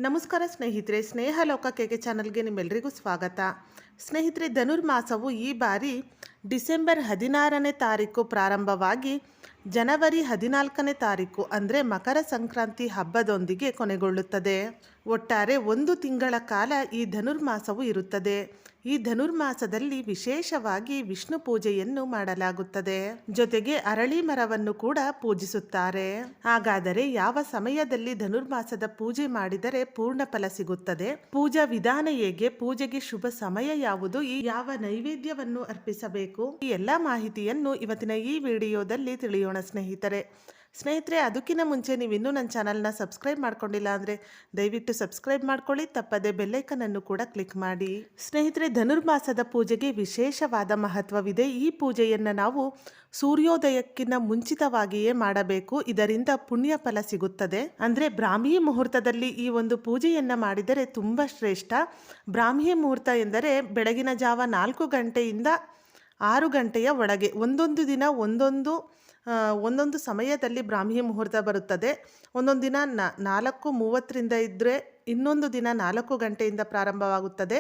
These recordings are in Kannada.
ನಮಸ್ಕಾರ ಸ್ನೇಹಿತರೆ, ಸ್ನೇಹ ಲೋಕಕ್ಕೆ ಚಾನಲ್ಗೆ ನಿಮ್ಮೆಲ್ಲರಿಗೂ ಸ್ವಾಗತ. ಸ್ನೇಹಿತರೆ, ಧನುರ್ಮಾಸವು ಈ ಬಾರಿ ಡಿಸೆಂಬರ್ 16ನೇ ತಾರೀಕು ಪ್ರಾರಂಭವಾಗಿ ಜನವರಿ 14ನೇ ತಾರೀಕು ಅಂದರೆ ಮಕರ ಸಂಕ್ರಾಂತಿ ಹಬ್ಬದೊಂದಿಗೆ ಕೊನೆಗೊಳ್ಳುತ್ತದೆ. ಒಟ್ಟಾರೆ 1 ತಿಂಗಳ ಕಾಲ ಈ ಧನುರ್ಮಾಸವು ಇರುತ್ತದೆ. ಈ ಧನುರ್ಮಾಸದಲ್ಲಿ ವಿಶೇಷವಾಗಿ ವಿಷ್ಣು ಪೂಜೆಯನ್ನು ಮಾಡಲಾಗುತ್ತದೆ. ಜೊತೆಗೆ ಅರಳಿ ಮರವನ್ನು ಕೂಡ ಪೂಜಿಸುತ್ತಾರೆ. ಹಾಗಾದರೆ ಯಾವ ಸಮಯದಲ್ಲಿ ಧನುರ್ಮಾಸದ ಪೂಜೆ ಮಾಡಿದರೆ ಪೂರ್ಣ ಫಲ ಸಿಗುತ್ತದೆ, ಪೂಜಾ ವಿಧಾನ ಹೇಗೆ, ಪೂಜೆಗೆ ಶುಭ ಸಮಯ ಯಾವುದು, ಯಾವ ನೈವೇದ್ಯವನ್ನು ಅರ್ಪಿಸಬೇಕು, ಈ ಎಲ್ಲಾ ಮಾಹಿತಿಯನ್ನು ಇವತ್ತಿನ ಈ ವಿಡಿಯೋದಲ್ಲಿ ತಿಳಿಯೋಣ ಸ್ನೇಹಿತರೆ. ಅದಕ್ಕಿಂತ ಮುಂಚೆ ನೀವು ಇನ್ನೂ ನನ್ನ ಚಾನಲ್ನ ಸಬ್ಸ್ಕ್ರೈಬ್ ಮಾಡ್ಕೊಂಡಿಲ್ಲ ಅಂದರೆ ದಯವಿಟ್ಟು ಸಬ್ಸ್ಕ್ರೈಬ್ ಮಾಡ್ಕೊಳ್ಳಿ. ತಪ್ಪದೆ ಬೆಲ್ಲೈಕನ್ ಅನ್ನು ಕೂಡ ಕ್ಲಿಕ್ ಮಾಡಿ. ಸ್ನೇಹಿತರೆ, ಧನುರ್ಮಾಸದ ಪೂಜೆಗೆ ವಿಶೇಷವಾದ ಮಹತ್ವವಿದೆ. ಈ ಪೂಜೆಯನ್ನು ನಾವು ಸೂರ್ಯೋದಯಕ್ಕಿಂತ ಮುಂಚಿತವಾಗಿಯೇ ಮಾಡಬೇಕು. ಇದರಿಂದ ಪುಣ್ಯ ಫಲ ಸಿಗುತ್ತದೆ. ಅಂದರೆ ಬ್ರಾಹ್ಮಿ ಮುಹೂರ್ತದಲ್ಲಿ ಈ ಒಂದು ಪೂಜೆಯನ್ನು ಮಾಡಿದರೆ ತುಂಬ ಶ್ರೇಷ್ಠ. ಬ್ರಾಹ್ಮಿ ಮುಹೂರ್ತ ಎಂದರೆ ಬೆಳಗಿನ ಜಾವ 4 ಗಂಟೆಯಿಂದ 6 ಗಂಟೆಯ ಒಳಗೆ. ಒಂದೊಂದು ದಿನ ಒಂದೊಂದು ಸಮಯದಲ್ಲಿ ಬ್ರಾಹ್ಮಿ ಮುಹೂರ್ತ ಬರುತ್ತದೆ. ಒಂದೊಂದು ದಿನ 4:30 ಇದ್ದರೆ ಇನ್ನೊಂದು ದಿನ 4 ಗಂಟೆಯಿಂದ ಪ್ರಾರಂಭವಾಗುತ್ತದೆ.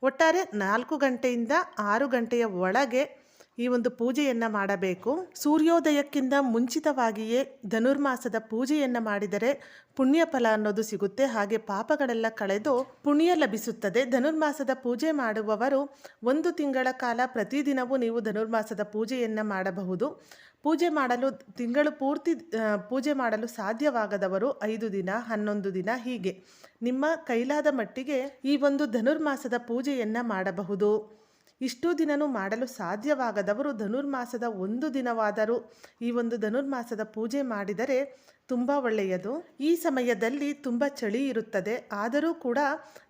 ಒಟ್ಟಾರೆ 4 ಗಂಟೆಯಿಂದ 6 ಗಂಟೆಯ ಒಳಗೆ ಈ ಒಂದು ಪೂಜೆಯನ್ನು ಮಾಡಬೇಕು. ಸೂರ್ಯೋದಯಕ್ಕಿಂತ ಮುಂಚಿತವಾಗಿಯೇ ಧನುರ್ಮಾಸದ ಪೂಜೆಯನ್ನು ಮಾಡಿದರೆ ಪುಣ್ಯ ಫಲ ಅನ್ನೋದು ಸಿಗುತ್ತೆ. ಹಾಗೆ ಪಾಪಗಳೆಲ್ಲ ಕಳೆದು ಪುಣ್ಯ ಲಭಿಸುತ್ತದೆ. ಧನುರ್ಮಾಸದ ಪೂಜೆ ಮಾಡುವವರು 1 ತಿಂಗಳ ಕಾಲ ಪ್ರತಿದಿನವೂ ನೀವು ಧನುರ್ಮಾಸದ ಪೂಜೆಯನ್ನು ಮಾಡಬಹುದು. ಪೂಜೆ ಮಾಡಲು ತಿಂಗಳು ಪೂರ್ತಿ ಪೂಜೆ ಮಾಡಲು ಸಾಧ್ಯವಾಗದವರು 5 ದಿನ, 11 ದಿನ ಹೀಗೆ ನಿಮ್ಮ ಕೈಲಾದ ಮಟ್ಟಿಗೆ ಈ ಒಂದು ಧನುರ್ಮಾಸದ ಪೂಜೆಯನ್ನು ಮಾಡಬಹುದು. ಇಷ್ಟು ದಿನವೂ ಮಾಡಲು ಸಾಧ್ಯವಾಗದವರು ಧನುರ್ಮಾಸದ 1 ದಿನವಾದರೂ ಈ ಒಂದು ಧನುರ್ಮಾಸದ ಪೂಜೆ ಮಾಡಿದರೆ ತುಂಬ ಒಳ್ಳೆಯದು. ಈ ಸಮಯದಲ್ಲಿ ತುಂಬ ಚಳಿ ಇರುತ್ತದೆ. ಆದರೂ ಕೂಡ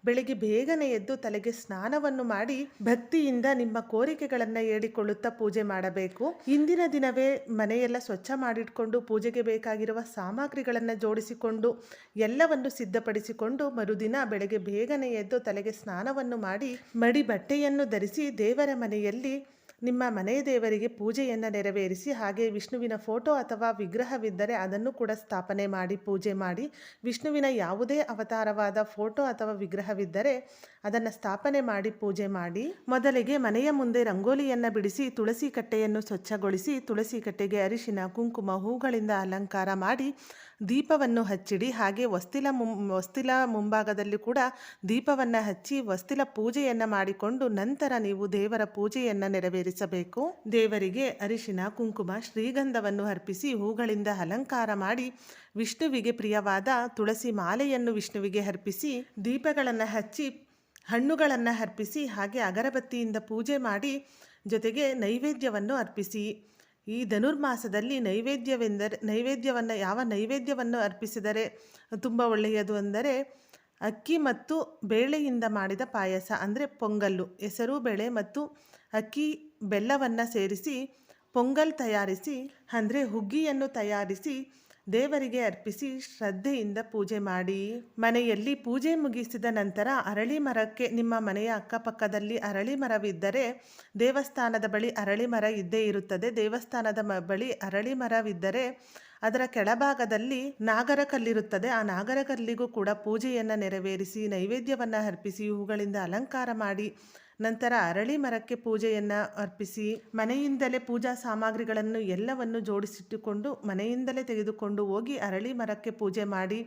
ಬೆಳಿಗ್ಗೆ ಬೇಗನೆ ಎದ್ದು ತಲೆಗೆ ಸ್ನಾನವನ್ನು ಮಾಡಿ ಭಕ್ತಿಯಿಂದ ನಿಮ್ಮ ಕೋರಿಕೆಗಳನ್ನು ಹೇಳಿಕೊಳ್ಳುತ್ತಾ ಪೂಜೆ ಮಾಡಬೇಕು. ಇಂದಿನ ದಿನವೇ ಮನೆಯೆಲ್ಲ ಸ್ವಚ್ಛ ಮಾಡಿಟ್ಕೊಂಡು ಪೂಜೆಗೆ ಬೇಕಾಗಿರುವ ಸಾಮಗ್ರಿಗಳನ್ನು ಜೋಡಿಸಿಕೊಂಡು ಎಲ್ಲವನ್ನು ಸಿದ್ಧಪಡಿಸಿಕೊಂಡು ಮರುದಿನ ಬೆಳಗ್ಗೆ ಬೇಗನೆ ಎದ್ದು ತಲೆಗೆ ಸ್ನಾನವನ್ನು ಮಾಡಿ ಮಡಿ ಬಟ್ಟೆಯನ್ನು ಧರಿಸಿ ದೇವರ ಮನೆಯಲ್ಲಿ ನಿಮ್ಮ ಮನೆಯ ದೇವರಿಗೆ ಪೂಜೆಯನ್ನು ನೆರವೇರಿಸಿ, ಹಾಗೆ ವಿಷ್ಣುವಿನ ಫೋಟೋ ಅಥವಾ ವಿಗ್ರಹವಿದ್ದರೆ ಅದನ್ನು ಕೂಡ ಸ್ಥಾಪನೆ ಮಾಡಿ ಪೂಜೆ ಮಾಡಿ. ವಿಷ್ಣುವಿನ ಯಾವುದೇ ಅವತಾರವಾದ ಫೋಟೋ ಅಥವಾ ವಿಗ್ರಹವಿದ್ದರೆ ಅದನ್ನು ಸ್ಥಾಪನೆ ಮಾಡಿ ಪೂಜೆ ಮಾಡಿ. ಮೊದಲಿಗೆ ಮನೆಯ ಮುಂದೆ ರಂಗೋಲಿಯನ್ನು ಬಿಡಿಸಿ ತುಳಸಿ ಕಟ್ಟೆಯನ್ನು ಸ್ವಚ್ಛಗೊಳಿಸಿ ತುಳಸಿ ಕಟ್ಟೆಗೆ ಅರಿಶಿನ, ಕುಂಕುಮ, ಹೂಗಳಿಂದ ಅಲಂಕಾರ ಮಾಡಿ ದೀಪವನ್ನು ಹಚ್ಚಿಡಿ. ಹಾಗೆ ಹೊಸ್ತಿಲ ಮುಂಭಾಗದಲ್ಲಿ ಕೂಡ ದೀಪವನ್ನು ಹಚ್ಚಿ ಹೊಸ್ತಿಲ ಪೂಜೆಯನ್ನು ಮಾಡಿಕೊಂಡು ನಂತರ ನೀವು ದೇವರ ಪೂಜೆಯನ್ನು ನೆರವೇರಿಸಬೇಕು. ದೇವರಿಗೆ ಅರಿಶಿನ, ಕುಂಕುಮ, ಶ್ರೀಗಂಧವನ್ನು ಅರ್ಪಿಸಿ ಹೂಗಳಿಂದ ಅಲಂಕಾರ ಮಾಡಿ ವಿಷ್ಣುವಿಗೆ ಪ್ರಿಯವಾದ ತುಳಸಿ ಮಾಲೆಯನ್ನು ವಿಷ್ಣುವಿಗೆ ಅರ್ಪಿಸಿ ದೀಪಗಳನ್ನು ಹಚ್ಚಿ ಹಣ್ಣುಗಳನ್ನು ಅರ್ಪಿಸಿ ಹಾಗೆ ಅಗರಬತ್ತಿಯಿಂದ ಪೂಜೆ ಮಾಡಿ ಜೊತೆಗೆ ನೈವೇದ್ಯವನ್ನು ಅರ್ಪಿಸಿ. ಈ ಧನುರ್ಮಾಸದಲ್ಲಿ ಯಾವ ನೈವೇದ್ಯವನ್ನು ಅರ್ಪಿಸಿದರೆ ತುಂಬ ಒಳ್ಳೆಯದು ಅಂದರೆ ಅಕ್ಕಿ ಮತ್ತು ಬೇಳೆಯಿಂದ ಮಾಡಿದ ಪಾಯಸ ಅಂದರೆ ಪೊಂಗಲ್ಲು. ಹೆಸರು ಬೇಳೆ ಮತ್ತು ಅಕ್ಕಿ ಬೆಲ್ಲವನ್ನು ಸೇರಿಸಿ ಪೊಂಗಲ್ ತಯಾರಿಸಿ ಅಂದರೆ ಹುಗ್ಗಿಯನ್ನು ತಯಾರಿಸಿ ದೇವರಿಗೆ ಅರ್ಪಿಸಿ ಶ್ರದ್ಧೆಯಿಂದ ಪೂಜೆ ಮಾಡಿ. ಮನೆಯಲ್ಲಿ ಪೂಜೆ ಮುಗಿಸಿದ ನಂತರ ಅರಳಿ ಮರಕ್ಕೆ, ನಿಮ್ಮ ಮನೆಯ ಅಕ್ಕಪಕ್ಕದಲ್ಲಿ ಅರಳಿ ಮರವಿದ್ದರೆ ದೇವಸ್ಥಾನದ ಬಳಿ ಅರಳಿ ಮರ ಇದ್ದೇ ಇರುತ್ತದೆ. ದೇವಸ್ಥಾನದ ಬಳಿ ಅರಳಿ ಮರವಿದ್ದರೆ ಅದರ ಕೆಳಭಾಗದಲ್ಲಿ ನಾಗರ ಕಲ್ಲಿರುತ್ತದೆ. ಆ ನಾಗರ ಕಲ್ಲಿಗೂ ಕೂಡ ಪೂಜೆಯನ್ನು ನೆರವೇರಿಸಿ ನೈವೇದ್ಯವನ್ನು ಅರ್ಪಿಸಿ ಹೂಗಳಿಂದ ಅಲಂಕಾರ ಮಾಡಿ ನಂತರ ಅರಳಿ ಮರಕ್ಕೆ ಪೂಜೆಯನ್ನು ಅರ್ಪಿಸಿ ಮನೆಯಿಂದಲೇ ಪೂಜಾ ಸಾಮಗ್ರಿಗಳನ್ನು ಎಲ್ಲವನ್ನು ಜೋಡಿಸಿಟ್ಟುಕೊಂಡು ಮನೆಯಿಂದಲೇ ತೆಗೆದುಕೊಂಡು ಹೋಗಿ ಅರಳಿ ಮರಕ್ಕೆ ಪೂಜೆ ಮಾಡಿ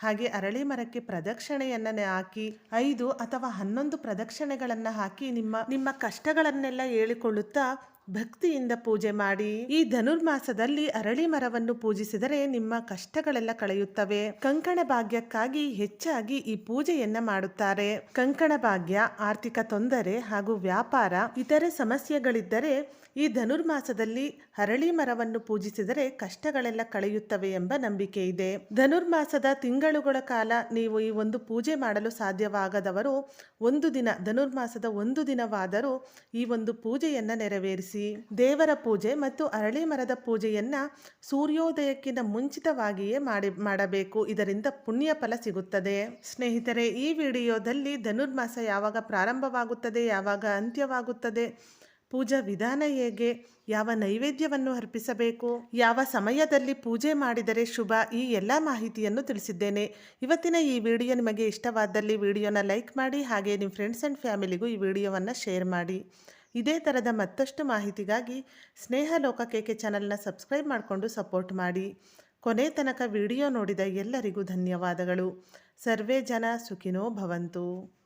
ಹಾಗೆ ಅರಳಿ ಮರಕ್ಕೆ ಪ್ರದಕ್ಷಿಣೆಯನ್ನು ಹಾಕಿ 5 ಅಥವಾ 11 ಪ್ರದಕ್ಷಿಣೆಗಳನ್ನು ಹಾಕಿ ನಿಮ್ಮ ಕಷ್ಟಗಳನ್ನೆಲ್ಲ ಹೇಳಿಕೊಳ್ಳುತ್ತಾ ಭಕ್ತಿಯಿಂದ ಪೂಜೆ ಮಾಡಿ. ಈ ಧನುರ್ಮಾಸದಲ್ಲಿ ಅರಳಿ ಮರವನ್ನು ಪೂಜಿಸಿದರೆ ನಿಮ್ಮ ಕಷ್ಟಗಳೆಲ್ಲ ಕಳೆಯುತ್ತವೆ. ಕಂಕಣ ಭಾಗ್ಯಕ್ಕಾಗಿ ಹೆಚ್ಚಾಗಿ ಈ ಪೂಜೆಯನ್ನ ಮಾಡುತ್ತಾರೆ. ಕಂಕಣ ಭಾಗ್ಯ, ಆರ್ಥಿಕ ತೊಂದರೆ ಹಾಗೂ ವ್ಯಾಪಾರ ಇತರೆ ಸಮಸ್ಯೆಗಳಿದ್ದರೆ ಈ ಧನುರ್ಮಾಸದಲ್ಲಿ ಅರಳಿ ಮರವನ್ನು ಪೂಜಿಸಿದರೆ ಕಷ್ಟಗಳೆಲ್ಲ ಕಳೆಯುತ್ತವೆ ಎಂಬ ನಂಬಿಕೆ ಇದೆ. ಧನುರ್ಮಾಸದ ತಿಂಗಳುಗಳ ಕಾಲ ನೀವು ಈ ಒಂದು ಪೂಜೆ ಮಾಡಲು ಸಾಧ್ಯವಾಗದವರು 1 ದಿನ ಧನುರ್ಮಾಸದ 1 ದಿನವಾದರೂ ಈ ಒಂದು ಪೂಜೆಯನ್ನ ನೆರವೇರಿಸಿ. ದೇವರ ಪೂಜೆ ಮತ್ತು ಅರಳಿ ಮರದ ಪೂಜೆಯನ್ನ ಸೂರ್ಯೋದಯಕ್ಕಿಂತ ಮುಂಚಿತವಾಗಿಯೇ ಮಾಡಬೇಕು. ಇದರಿಂದ ಪುಣ್ಯ ಫಲ ಸಿಗುತ್ತದೆ. ಸ್ನೇಹಿತರೆ, ಈ ವಿಡಿಯೋದಲ್ಲಿ ಧನುರ್ಮಾಸ ಯಾವಾಗ ಪ್ರಾರಂಭವಾಗುತ್ತದೆ, ಯಾವಾಗ ಅಂತ್ಯವಾಗುತ್ತದೆ ಪೂಜಾ ವಿಧಾನ ಹೇಗೆ, ಯಾವ ನೈವೇದ್ಯವನ್ನು ಅರ್ಪಿಸಬೇಕು, ಯಾವ ಸಮಯದಲ್ಲಿ ಪೂಜೆ ಮಾಡಿದರೆ ಶುಭ, ಈ ಎಲ್ಲ ಮಾಹಿತಿಯನ್ನು ತಿಳಿಸಿದ್ದೇನೆ. ಇವತ್ತಿನ ಈ ವಿಡಿಯೋ ನಿಮಗೆ ಇಷ್ಟವಾದಲ್ಲಿ ವಿಡಿಯೋನ ಲೈಕ್ ಮಾಡಿ, ಹಾಗೆ ನಿಮ್ಮ ಫ್ರೆಂಡ್ಸ್ ಆ್ಯಂಡ್ ಫ್ಯಾಮಿಲಿಗೂ ಈ ವಿಡಿಯೋವನ್ನು ಶೇರ್ ಮಾಡಿ. ಇದೇ ಥರದ ಮತ್ತಷ್ಟು ಮಾಹಿತಿಗಾಗಿ ಸ್ನೇಹಲೋಕ KK ಚಾನಲ್ನ ಸಬ್ಸ್ಕ್ರೈಬ್ ಮಾಡಿಕೊಂಡು ಸಪೋರ್ಟ್ ಮಾಡಿ. ಕೊನೆ ತನಕ ವಿಡಿಯೋ ನೋಡಿದ ಎಲ್ಲರಿಗೂ ಧನ್ಯವಾದಗಳು. ಸರ್ವೇ ಜನ ಸುಖಿನೋ ಭವಂತು.